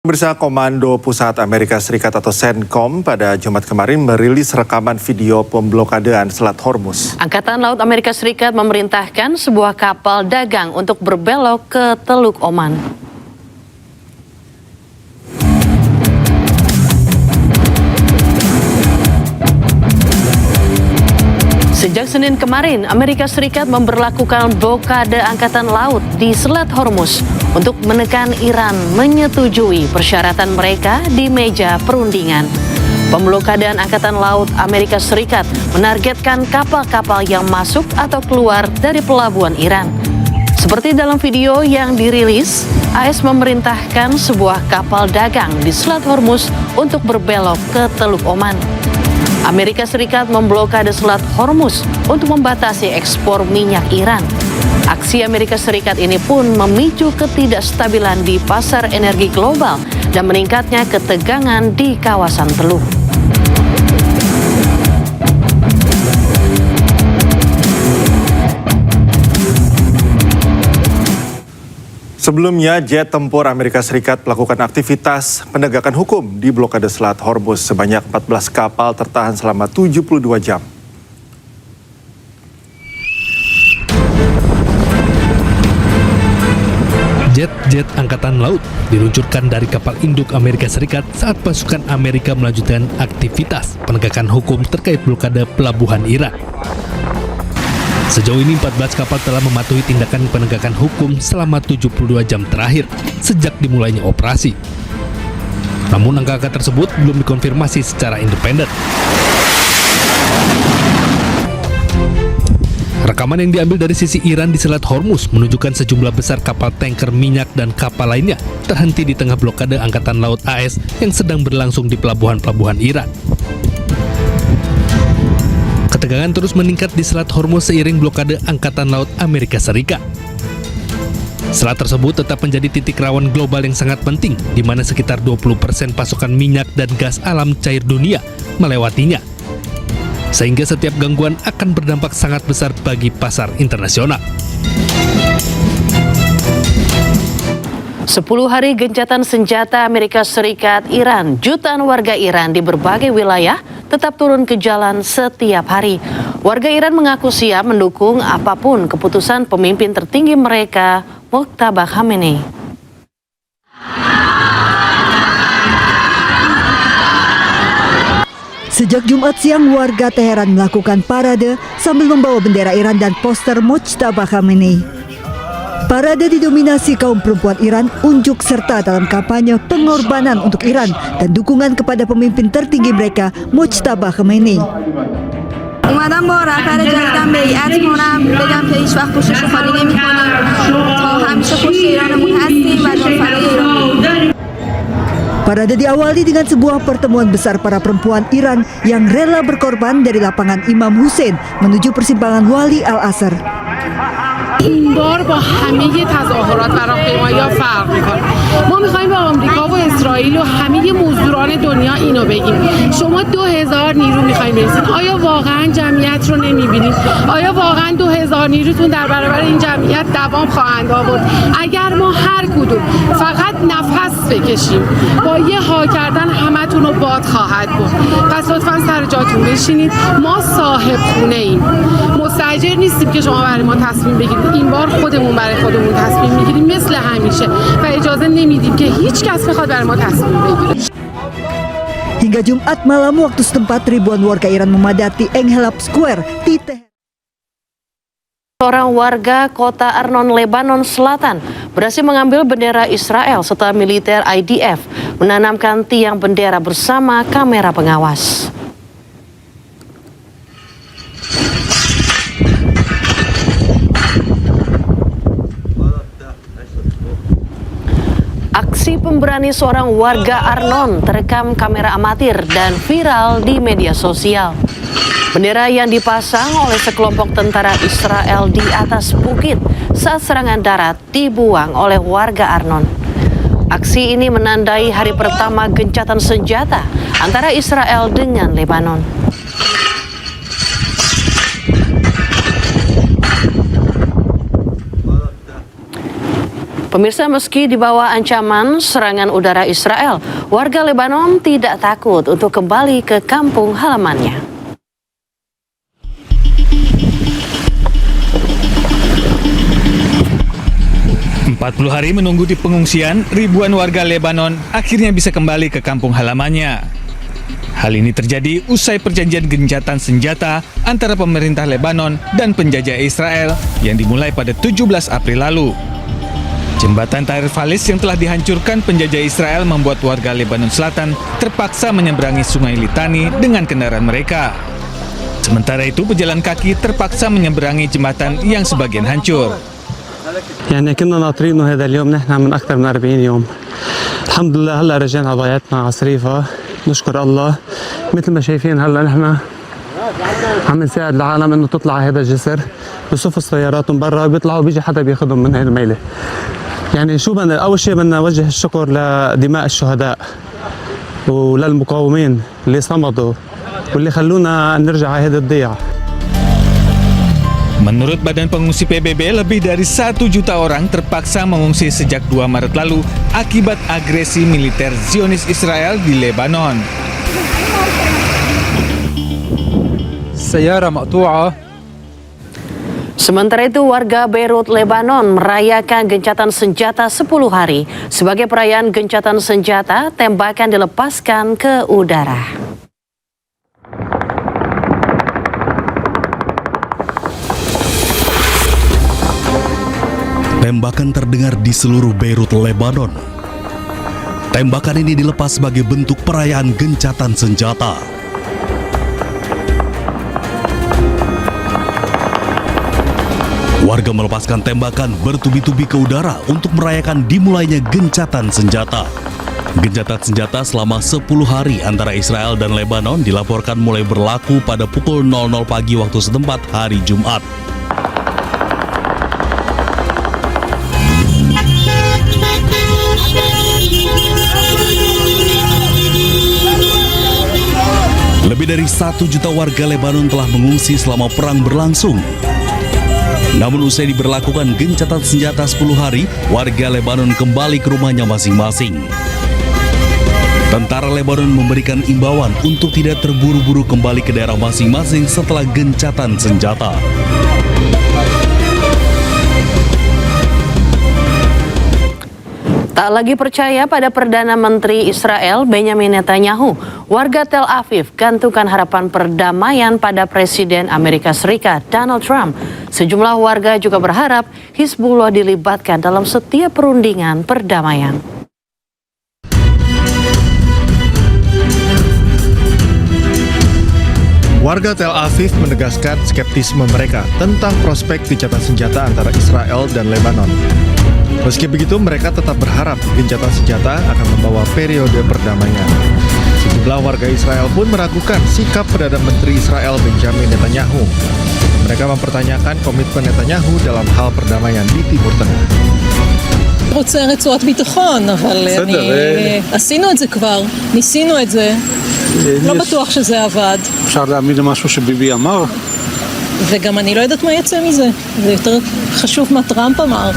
Pemirsa, Komando Pusat Amerika Serikat atau CENTCOM pada Jumat kemarin merilis rekaman video pemblokadean Selat Hormuz. Angkatan Laut Amerika Serikat memerintahkan sebuah kapal dagang untuk berbelok ke Teluk Oman. Sejak Senin kemarin, Amerika Serikat memberlakukan blokade angkatan laut di Selat Hormuz untuk menekan Iran menyetujui persyaratan mereka di meja perundingan. Pemblokadean angkatan laut Amerika Serikat menargetkan kapal-kapal yang masuk atau keluar dari pelabuhan Iran. Seperti dalam video yang dirilis, AS memerintahkan sebuah kapal dagang di Selat Hormuz untuk berbelok ke Teluk Oman. Amerika Serikat memblokade Selat Hormuz untuk membatasi ekspor minyak Iran. Aksi Amerika Serikat ini pun memicu ketidakstabilan di pasar energi global dan meningkatnya ketegangan di kawasan Teluk. Sebelumnya, jet tempur Amerika Serikat melakukan aktivitas penegakan hukum di blokade Selat Hormuz. Sebanyak 14 kapal tertahan selama 72 jam. Jet-jet Angkatan Laut diluncurkan dari kapal induk Amerika Serikat saat pasukan Amerika melanjutkan aktivitas penegakan hukum terkait blokade pelabuhan Iran. Sejauh ini 14 kapal telah mematuhi tindakan penegakan hukum selama 72 jam terakhir sejak dimulainya operasi. Namun angka-angka tersebut belum dikonfirmasi secara independen. Rekaman yang diambil dari sisi Iran di Selat Hormuz menunjukkan sejumlah besar kapal tanker minyak dan kapal lainnya terhenti di tengah blokade Angkatan Laut AS yang sedang berlangsung di pelabuhan-pelabuhan Iran. Ketegangan terus meningkat di Selat Hormuz seiring blokade Angkatan Laut Amerika Serikat. Selat tersebut tetap menjadi titik rawan global yang sangat penting, di mana sekitar 20% pasokan minyak dan gas alam cair dunia melewatinya. Sehingga setiap gangguan akan berdampak sangat besar bagi pasar internasional. 10 hari gencatan senjata Amerika Serikat Iran, jutaan warga Iran di berbagai wilayah tetap turun ke jalan setiap hari. Warga Iran mengaku siap mendukung apapun keputusan pemimpin tertinggi mereka, Mojtaba Khamenei. Sejak Jumat siang, warga Teheran melakukan parade sambil membawa bendera Iran dan poster Mojtaba Khamenei. Parade didominasi kaum perempuan Iran, unjuk serta dalam kampanye pengorbanan untuk Iran dan dukungan kepada pemimpin tertinggi mereka, Mojtaba Khamenei. اومدم با رهبر جدیدم بیعت کنم بگم که هیچ وقت پوشش رو خالی نمی‌کنیم تا همیشه پشت ایرانمون هستیم و جانفدای ایران. Parade diawali dengan sebuah pertemuan besar para perempuan Iran yang rela berkorban dari lapangan Imam Hussein menuju persimpangan Wali Al-Asr. این بار با همه تظاهرات و راهپیمایی‌ها فرق می‌کنه. ما می‌خوایم به آمریکا و اسرائیل و همه مزدوران دنیا اینو بگیم. شما 2000 نیرو می‌خواید برسید. آیا واقعاً جمعیت رو نمی‌بینید؟ آیا واقعاً 2000 نیروتون در برابر این جمعیت دوام خواهند آورد؟ اگر ما هر کدوم فقط نفس بکشیم، با یه ها کردن همتون رو باد خواهد بود. پس لطفاً سر جاتون بشینید. ما صاحب خونه‌ایم. مستاجر نیستیم که شما برای ما تصمیم بگیرید. این بار خودمون برای خودمون تصمیم میگیریم مثل همیشه و اجازه نمیدیم که هیچ کس بخواد برای ما تصمیم بگیره. Hingga Jumat malam waktu setempat, ribuan warga Iran memadati Enghelab Square di Teheran. Seorang warga kota Arnon, Lebanon Selatan berhasil mengambil bendera Israel setelah militer IDF menanamkan tiang bendera bersama kamera pengawas. Aksi pemberani seorang warga Arnon terekam kamera amatir dan viral di media sosial. Bendera yang dipasang oleh sekelompok tentara Israel di atas bukit saat serangan darat dibuang oleh warga Arnon. Aksi ini menandai hari pertama gencatan senjata antara Israel dengan Lebanon. Pemirsa, meski di bawah ancaman serangan udara Israel, warga Lebanon tidak takut untuk kembali ke kampung halamannya. 40 hari menunggu di pengungsian, ribuan warga Lebanon akhirnya bisa kembali ke kampung halamannya. Hal ini terjadi usai perjanjian gencatan senjata antara pemerintah Lebanon dan penjajah Israel yang dimulai pada 17 April lalu. Jembatan Tahrir Falis yang telah dihancurkan penjajah Israel membuat warga Lebanon Selatan terpaksa menyeberangi Sungai Litani dengan kendaraan mereka. Sementara itu, pejalan kaki terpaksa menyeberangi jembatan yang sebagian hancur. يعني كنا ناطرينه هذا اليوم نحن من أكثر من 40 يوم. الحمد لله هلا رجعنا ضيعتنا عصريفة، نشكر الله. مثل ما شايفين هلا نحن عم نساعد العالم إنه تطلع هذا الجسر بصف السيارات من برا، بيطلعوا بيجي حدا بياخذهم من هاي الميلة. يعني شو بدنا أول شيء بدنا نوجه الشكر لدماء الشهداء وللمقاومين اللي صمدوا واللي خلونا نرجع على هذا الضياع. Menurut Badan Pengungsi PBB, lebih dari 1 juta orang terpaksa mengungsi sejak 2 Maret lalu akibat agresi militer Zionis Israel di Lebanon. السيارة مقطوعة. Sementara itu, warga Beirut, Lebanon merayakan gencatan senjata 10 hari. Sebagai perayaan gencatan senjata, tembakan dilepaskan ke udara. Tembakan terdengar di seluruh Beirut, Lebanon. Tembakan ini dilepas sebagai bentuk perayaan gencatan senjata. Warga melepaskan tembakan bertubi-tubi ke udara untuk merayakan dimulainya gencatan senjata. Gencatan senjata selama 10 hari antara Israel dan Lebanon dilaporkan mulai berlaku pada pukul 00 pagi waktu setempat hari Jumat. Lebih dari 1 juta warga Lebanon telah mengungsi selama perang berlangsung. Namun usai diberlakukan gencatan senjata 10 hari, warga Lebanon kembali ke rumahnya masing-masing. Tentara Lebanon memberikan imbauan untuk tidak terburu-buru kembali ke daerah masing-masing setelah gencatan senjata. Tak lagi percaya pada Perdana Menteri Israel Benjamin Netanyahu, warga Tel Aviv gantungkan harapan perdamaian pada Presiden Amerika Serikat Donald Trump. Sejumlah warga juga berharap Hizbullah dilibatkan dalam setiap perundingan perdamaian. Warga Tel Aviv menegaskan skeptisme mereka tentang prospek gencatan senjata antara Israel dan Lebanon. Meski begitu, mereka tetap berharap gencatan senjata akan membawa periode perdamaian. Sejumlah warga Israel pun meragukan sikap Perdana Menteri Israel Benjamin Netanyahu. Mereka mempertanyakan komitmen Netanyahu dalam hal perdamaian di Timur Tengah. רוצה רצועת ביטחון, אבל עשינו את זה כבר, ניסינו את זה, לא בטוח שזה עבד. אפשר להאמין למשהו שביבי אמר? וגם אני לא יודעת מה יצא מזה, זה יותר חשוב מה טראמפ אמר.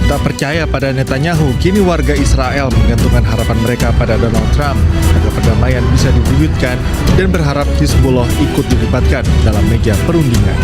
Tak percaya pada Netanyahu, kini warga Israel menggantungkan harapan mereka pada Donald Trump agar perdamaian bisa diwujudkan dan berharap Hizbullah ikut dilibatkan dalam meja perundingan.